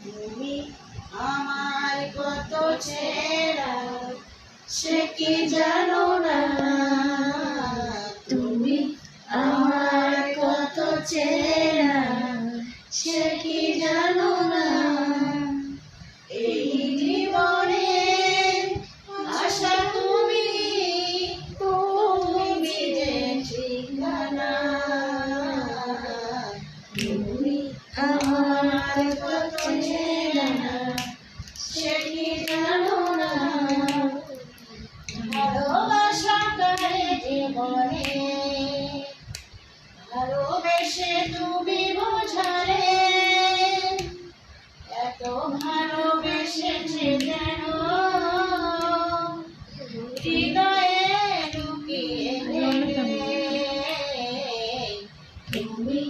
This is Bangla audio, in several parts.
তুমি আমার কত চেনা সে কি জানো না, তুমি আমার কত চেনা সে কি জানো না। এই জীবনে আশা তুমি, তুমি যে ঠিকানা, তুমি আমার কত চেনা সে কি জানো না। ভালোবাসা করে জীবনে ভালোবেসে তুমি বোঝালে, এত ভালোবেসেছে যেন হৃদয়ে লুকিয়ে গেলে। তুমি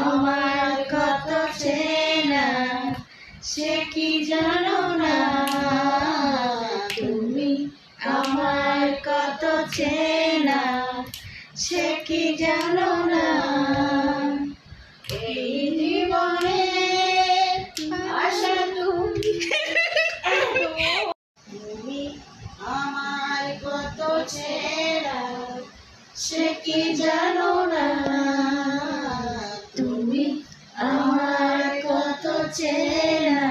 আমার কত চেনা সে কি জানো না, তুমি আমার কত চেনা সে কি জানো না। এই জীবনে আশা তুমি, তুমি আমার কত চেনা সে কি জানো না, তুমি আমার কত চেনা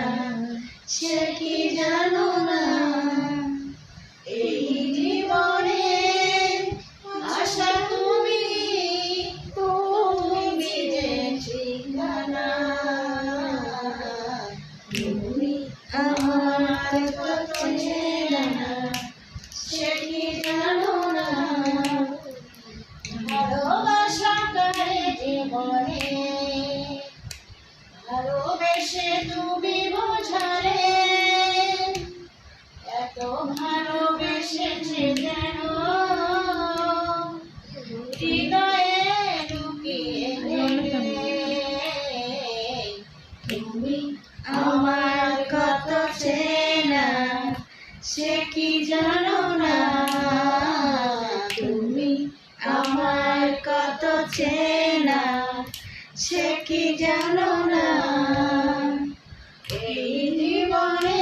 সে কি জানো না। এই জীবনে আশা তুমি, তুমি যে ঠিকানা, তুমি আমার কত চেনা সে কি জানো না। ভালোবাসা করে জীবনে ভালোবেসে তুমি বোঝালে, এত ভালোবেসেছে যেন হৃদয়ে লুকিয়ে গেলে। তুমি আমার কত চেনা সে কি জানো না, তুমি আমার কত চেনা সে কি জানো না। এই জীবনে